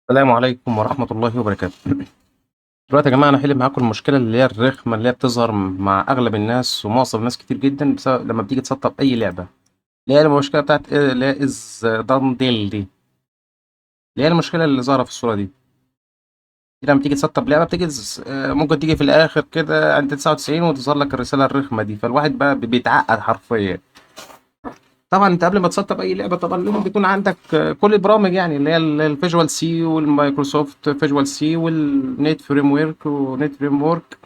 السلام عليكم ورحمة الله وبركاته. دلوقتي يا جماعة أنا هحل معاكم المشكلة اللي هي الرخمة اللي هي بتظهر مع أغلب الناس ومعظم الناس كتير جدا بسبب لما بتيجي تسطب أي لعبة، اللي هي المشكلة بتاعت إيه اللي هي إز دان ديل دي، اللي هي المشكلة اللي ظاهرة في الصورة دي لما تيجي تسطب لعبة بتيجي ممكن تيجي في الآخر كده عند 99 وتظهر لك الرسالة الرخمة دي، فالواحد بقى بيتعقد حرفيا. طبعا انت قبل ما تسطب اي لعبه طبعا لازم بيكون عندك كل البرامج، يعني اللي هي الفيجوال سي والمايكروسوفت فيجوال سي والنت فريم ورك ونت فريم ورك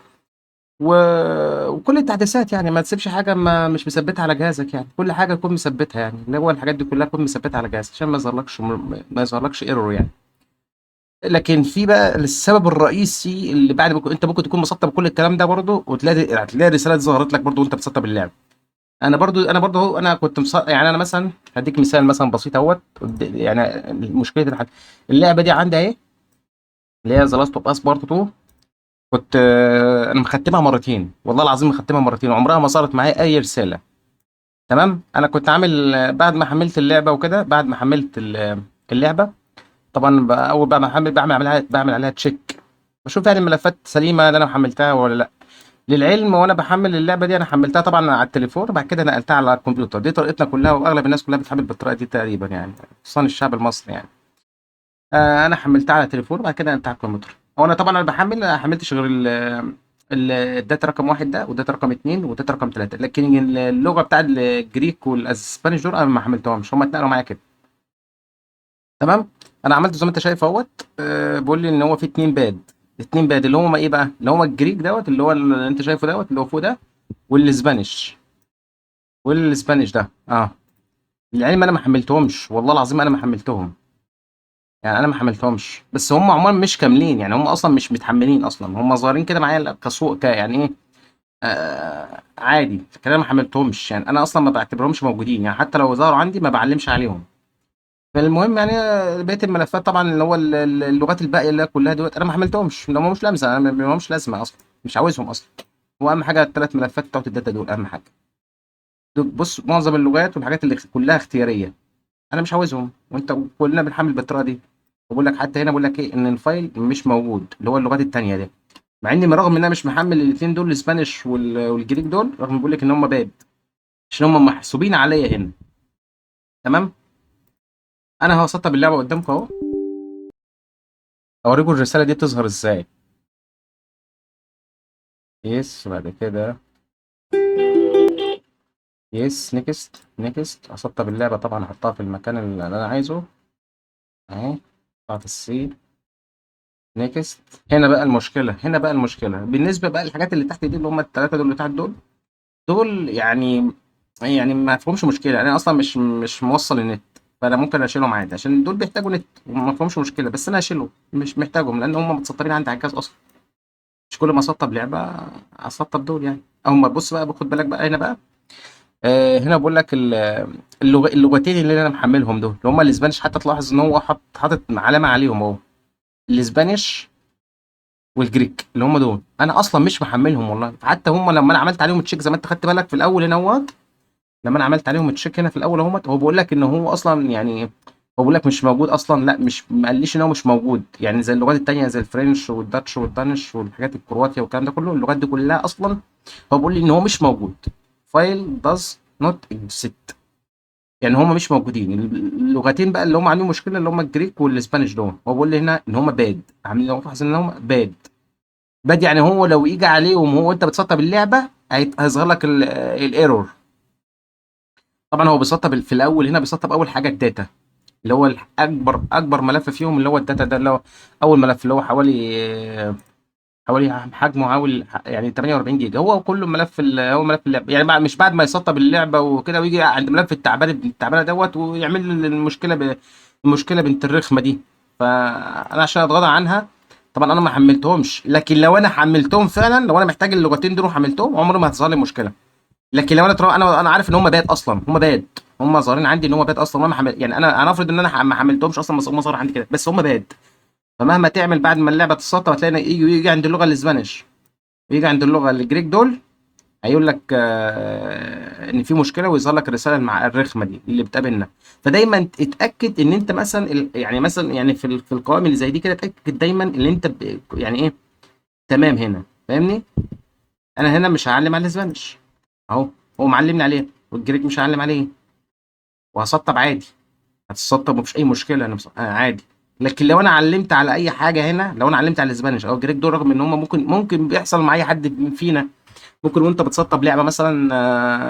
وكل التحديثات، يعني ما تسيبش حاجه ما مش مثبتها على جهازك، يعني كل حاجه تكون مثبتها، يعني اللي هو الحاجات دي كلها تكون مثبتها على جهازك عشان ما يظهرلكش ايرور يعني. لكن في بقى السبب الرئيسي اللي بعد انت ممكن تكون مسطب كل الكلام ده برضه هتلاقي الرساله دي ظهرت لك برضه وانت بتسطب اللعبه. انا برضو اهو انا كنت يعني انا مثلا هديك مثال مثلا بسيط اهوت يعني مشكله اللعبه دي عندي اهي، اللي هي ذا لاست اوف اس بارت 2. كنت انا مختمها مرتين، والله العظيم مختمها مرتين وعمرها ما صارت معايا اي رساله. تمام، انا كنت عامل بعد ما حملت اللعبه وكده، بعد ما حملت اللعبه طبعا اول بعد ما احمل بعمل عليها تشيك، بشوف يعني الملفات سليمه اللي انا حملتها ولا لا. للعلم وانا بحمل اللعبه دي انا حملتها طبعا على التليفون وبعد كده نقلتها على الكمبيوتر، دي طريقتنا كلها واغلب الناس كلها بتحمل بالطريقه دي تقريبا يعني، خصوصا الشعب المصري يعني. انا حملتها على التليفون وبعد كده نقلتها على الكمبيوتر. هو انا طبعا انا بحمل ما حملتش غير الداتا رقم واحد ده والداتا رقم اتنين والداتا رقم تلاته، لكن اللغه بتاع الجريك والاسبانيش دول انا ما حملتهمش، هم اتنقلوا معايا كده. تمام. انا عملت زي ما انت شايف اهوت، بيقول لي ان هو في اتنين باد اللي هم ايه بقى، اللي هم الجريك دوت اللي هو اللي انت شايفه دوت اللي هو فوق ده، والاسبانيش. والاسبانيش ده العلم انا ما حملتهمش، والله العظيم انا ما حملتهم، يعني انا ما حملتهمش، بس هم عموما مش كاملين، يعني هم اصلا مش متحملين اصلا، هم ظاهرين كده معايا كسوق يعني ايه، عادي، لكن انا ما حملتهمش، يعني انا اصلا ما بعتبرهمش موجودين، يعني حتى لو ظهروا عندي ما بعلمش عليهم. فالمهم يعني بقيه الملفات طبعا اللي هو اللغات الباقيه اللي هي كلها دلوقتي انا ما حملتهمش، لو مش لامسه انا ما لهمش لازمه اصلا، مش عاوزهم اصلا. واهم حاجه الثلاث ملفات بتوع الداتا دول اهم حاجه. بص معظم اللغات والحاجات اللي كلها اختياريه انا مش عاوزهم، وانت كلنا بنحمل بالطريقه دي. بقول لك حتى هنا بقول لك ايه ان الفايل مش موجود اللي هو اللغات التانيه دي، مع اني رغم ان انا مش محمل الاثنين دول الاسبانيش والجريك دول، رغم بقول لك ان هم باد عشان هم محسوبين عليا هنا. تمام. انا هسطب اللعبه قدامكم اهو، اوريكم الرساله دي بتظهر ازاي. يس بعد كده، يس نيكست نيكست، اسطب اللعبه طبعا احطها في المكان اللي انا عايزه اهي، احطها في السي. نيكست. هنا بقى المشكله بالنسبه بقى للحاجات اللي تحت دي اللي هم الثلاثه دول اللي تحت دول يعني ما فيهمش مشكله، انا اصلا مش موصل النت، فانا ممكن اشيلهم عادي عشان دول بيحتاجوا نت وما فيهمش مشكله، بس انا هشيلهم مش محتاجهم لان هم متسطبين عندي على الجهاز اصلا، مش كل ما اسطب لعبه اسطب دول يعني. هم بص بقى باخد بالك بقى هنا بقى، هنا بقول لك اللغتين اللي انا محملهم دول اللي هم الاسبانيش، حتى تلاحظ ان هو حاطط علامه عليهم اهو، الاسبانيش والجريك اللي هم دول انا اصلا مش محملهم والله، حتى هم لما انا عملت عليهم تشيك زي ما انت خدت بالك في الاول هنا اهوت، لما انا عملت عليهم تشيك هنا في الاول اهوت، هو بيقول لك ان هو اصلا يعني، هو بيقول لك مش موجود اصلا، لا مش ما قاليش ان هو مش موجود، يعني زي اللغات التانية زي الفرنش والداتش والدانش والحاجات الكرواتيا والكلام ده كله، اللغات دي كلها اصلا هو بيقول لي ان هو مش موجود، فايل داز نوت اكزيست، يعني هم مش موجودين. اللغتين بقى اللي هم عاملين مشكله اللي هم الجريك والاسبانيش دول، هو بيقول لي هنا ان هم باد، عاملين لو تلاحظ ان هم باد. باد يعني هو لو يجي عليهم هو انت بتسطب اللعبه هيظهر لك الايرور. طبعا هو بيسطب في الاول هنا، بيسطب اول حاجه الداتا اللي هو اكبر ملف فيهم اللي هو الداتا ده، اللي هو اول ملف اللي هو حوالي حجمه حوالي يعني 48 جيجا، هو كله ملف هو ملف اللعبه، يعني مش بعد ما يسطب اللعبه وكده ويجي عند ملف التعبانه دوت ويعمل لي المشكله بنت الرخمه دي. فانا عشان اتغاضى عنها طبعا انا ما حملتهمش، لكن لو انا حملتهم فعلا، لو انا محتاج اللغتين دول وحملتهم عمره ما هتظهر لي مشكله. لكن لو انا عارف ان هم باد اصلا، هم باد، هم ظاهرين عندي ان هو باد اصلا، وانا يعني انا افرض ان انا ما حملتهمش اصلا بس هم ظاهر عندي كده بس هم باد. فمهما تعمل بعد ما اللعبه تتسطب هتلاقي يجي عند اللغه الاسبانيش، يجي عند اللغه الجريك دول هيقول لك ان في مشكله، ويظهر لك الرساله مع الرخمه دي اللي بتقابلنا. فدايما اتاكد ان انت مثلا يعني مثلا يعني في القوائم اللي زي دي كده، اتاكد دايما ان انت يعني ايه تمام هنا، فاهمني؟ انا هنا مش هعلم على الاسبانيش اهو، هو معلمني عليه، والجريك مش هعلم عليه، وهسطب عادي، هتسطب مفيش اي مشكله، انا عادي. لكن لو انا علمت على اي حاجه هنا، لو انا علمت على الاسبانيش او الجريك دول، رغم ان هم ممكن بيحصل مع اي حد فينا، ممكن وانت بتسطب لعبه مثلا،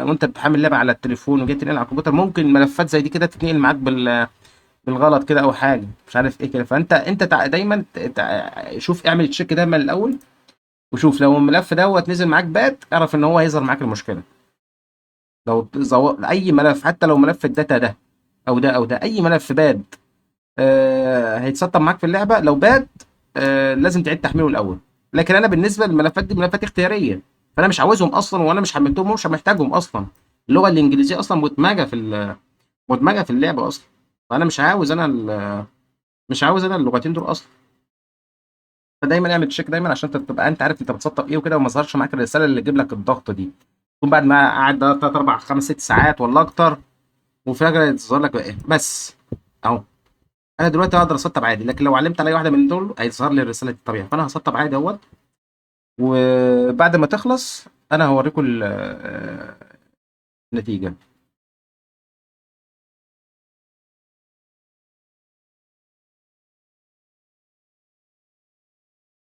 وانت بتحمل لعبه على التليفون وجيت تنقل على الكمبيوتر، ممكن ملفات زي دي كده تتنقل معاك بالغلط كده او حاجه مش عارف ايه كده. فانت دايما شوف، اعمل تشيك دايما الاول، وشوف لو الملف دوت نزل معاك بات، اعرف ان هو هيظهر معاك المشكله. لو اي ملف، حتى لو ملف الداتا ده او ده اي ملف باد، هيتسطب معاك في اللعبه. لو باد لازم تعيد تحميله الاول. لكن انا بالنسبه للملفات دي ملفات اختياريه، فانا مش عاوزهم اصلا، وانا مش حملتهم ومش محتاجهم اصلا. اللغه الانجليزيه اصلا مدمجه في اللعبه اصلا، فانا مش عاوز انا اللغتين دول اصلا. فدايما اعمل تشيك دايما عشان تبقى انت عارف انت بتسطب ايه وكده، وما يظهرش معاك الرساله اللي تجيب لك الضغط دي، تكون بعد ما قعد 3 4 5 6 ساعات ولا اكتر، وفجاه يظهر لك ايه بس اهو. انا دلوقتي اقدر اسطب عادي، لكن لو علمت على اي واحده من دول هيظهر لي الرساله دي طبيعي، فانا هسطب عادي اهوت. وبعد ما تخلص انا هوريكم النتيجه.